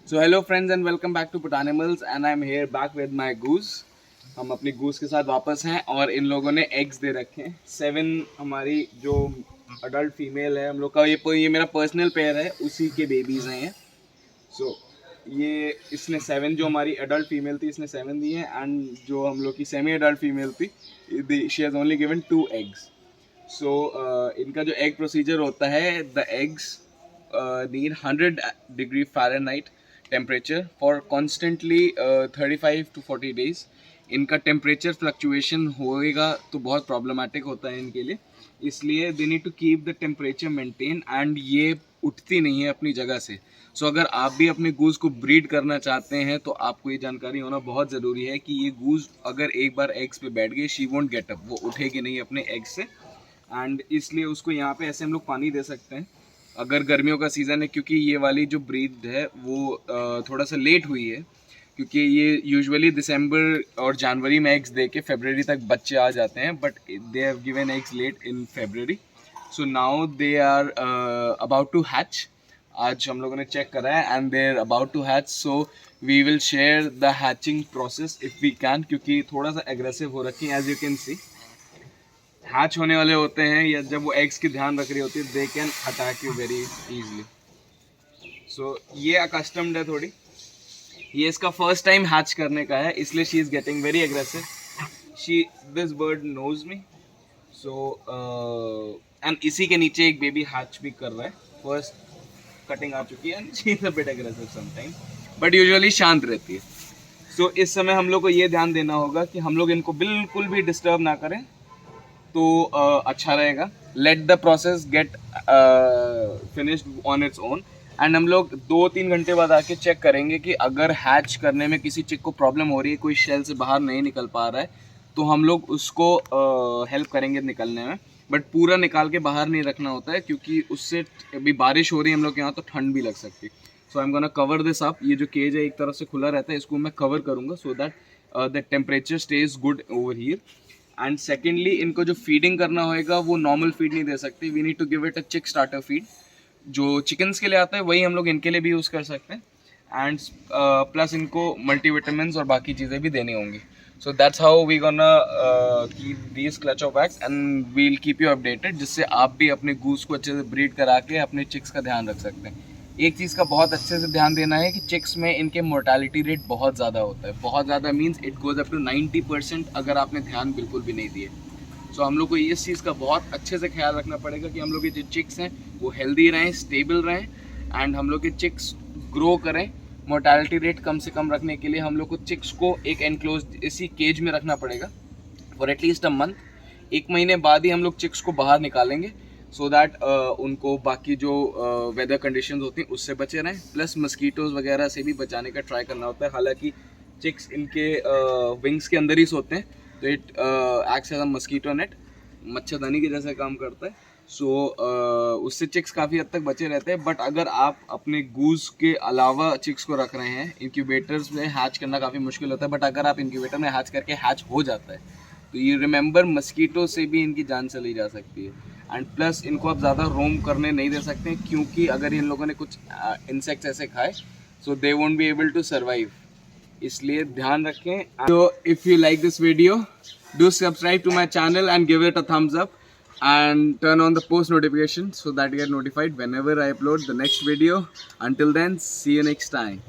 So hello friends and welcome back to Put Animals and I'm here back with my goose. हम अपनी goose के साथ वापस हैं और इन लोगों ने एग्स दे रखे हैं 7 हमारी जो अडल्ट फीमेल है हम लोग का ये मेरा पर्सनल पेयर है उसी के बेबीज हैं ये. सो ये इसने 7 जो हमारी अडल्ट फीमेल थी इसने 7 दी हैं एंड जो हम लोग की सेमी अडल्ट फीमेल थी she has only given 2 eggs. So इनका जो एग प्रोसीजर होता है the eggs need 100 degree Fahrenheit temperature for constantly 35 to 40 days. इनका टेम्परेचर फ्लक्चुएशन होएगा तो बहुत प्रॉब्लमेटिक होता है इनके लिए, इसलिए they need to keep the temperature maintain and ये उठती नहीं है अपनी जगह से. सो अगर आप भी अपने गूज को ब्रीड करना चाहते हैं तो आपको ये जानकारी होना बहुत ज़रूरी है कि ये गूज अगर एक बार एग्स पे बैठ गई शी वोंट गेट अप, वो उठेगी नहीं अपने एग्स से. एंड इसलिए उसको यहाँ पे ऐसे हम लोग पानी दे सकते हैं अगर गर्मियों का सीज़न है, क्योंकि ये वाली जो ब्रीड है वो थोड़ा सा लेट हुई है क्योंकि ये यूजुअली दिसंबर और जनवरी में एग्स दे के फरवरी तक बच्चे आ जाते हैं, but they have given eggs late in February. So now they are about to hatch. आज हम लोगों ने चेक करा है and they are about to hatch. So we will share the hatching process if we can, क्योंकि थोड़ा सा aggressive हो रखी है as you can see. Hatch होने वाले होते हैं या जब वो एग्स की ध्यान रख रही होती है they can attack you very easily. So ये अकस्टम्ड है थोड़ी, ये इसका फर्स्ट टाइम हैच करने का है इसलिए she is getting very aggressive. She this bird knows me. So and इसी के नीचे एक बेबी हैच भी कर रहा है. फर्स्ट कटिंग आ चुकी है and she is a bit aggressive sometime but usually शांत रहती है. सो इस समय हम लोग को ये ध्यान देना होगा कि हम लोग इनको बिल्कुल भी डिस्टर्ब ना करें तो अच्छा रहेगा. Let the process gate finished on its own and हम लोग 2-3 घंटे बाद आके चेक करेंगे कि अगर हैच करने में किसी चिक को प्रॉब्लम हो रही है, कोई शेल से बाहर नहीं निकल पा रहा है, तो हम लोग उसको हेल्प करेंगे निकलने में. बट पूरा निकाल के बाहर नहीं रखना होता है क्योंकि उससे अभी बारिश हो रही है हम लोग के यहाँ तो ठंड भी लग सकती है. So I am gonna cover this up. ये जो केज है एक तरफ से खुला रहता है, इसको मैं कवर करूँगा so that the temperature stage good over here. And secondly इनको जो फीडिंग करना होएगा वो नॉर्मल फीड नहीं दे सकते. We need to give it a chick starter feed. जो चिकन्स के लिए आता है वही हम लोग इनके लिए भी यूज़ कर सकते हैं. एंड प्लस इनको मल्टीविटामिन्स और बाकी चीज़ें भी देनी होंगी. So that's how we gonna keep these clutch of eggs and we'll keep you updated, जिससे आप भी अपने गूस को अच्छे से ब्रीड करा के अपने चिक्स का ध्यान रख सकते हैं. एक चीज़ का बहुत अच्छे से ध्यान देना है कि चिक्स में इनके मोर्टालिटी रेट बहुत ज़्यादा होता है. बहुत ज़्यादा means it goes up to 90% अगर आपने ध्यान बिल्कुल भी नहीं दिए. सो हम लोग को इस चीज़ का बहुत अच्छे से ख्याल रखना पड़ेगा कि हम लोग के जो चिक्स हैं वो हेल्दी रहें, स्टेबल रहें एंड हम लोग के चिक्स ग्रो करें. मोर्टालिटी रेट कम से कम रखने के लिए हम लोग को चिक्स को एक एनक्लोज इसी केज में रखना पड़ेगा फॉर एटलीस्ट अ मंथ. 1 महीने बाद ही हम लोग चिक्स को बाहर निकालेंगे सो दैट उनको बाकी जो वेदर कंडीशंस होती हैं उससे बचे रहें. प्लस मस्कीटोज़ वगैरह से भी बचाने का ट्राई करना होता है. हालांकि चिक्स इनके विंग्स के अंदर ही सोते हैं तो it acts as a mosquito net, मच्छरदानी के जैसा काम करता है. सो उससे चिक्स काफ़ी हद तक बचे रहते हैं. बट अगर आप अपने गूज के अलावा चिक्स को रख रहे हैं, इंक्यूबेटर्स में हैच करना काफ़ी मुश्किल होता है, बट अगर आप इंक्यूबेटर में हैच करके हैच हो जाता है तो ये रिमेंबर मस्कीटो से भी इनकी जान चली जा सकती है. एंड प्लस इनको आप ज़्यादा रोम करने नहीं दे सकते क्योंकि अगर इन लोगों ने कुछ इंसेक्ट्स ऐसे खाए so they won't be able to survive, इसलिए ध्यान रखें. तो if you like this video do subscribe to my channel and give it a thumbs up and turn on the post notification so that you get notified whenever I upload the next video. Until then, see you next time.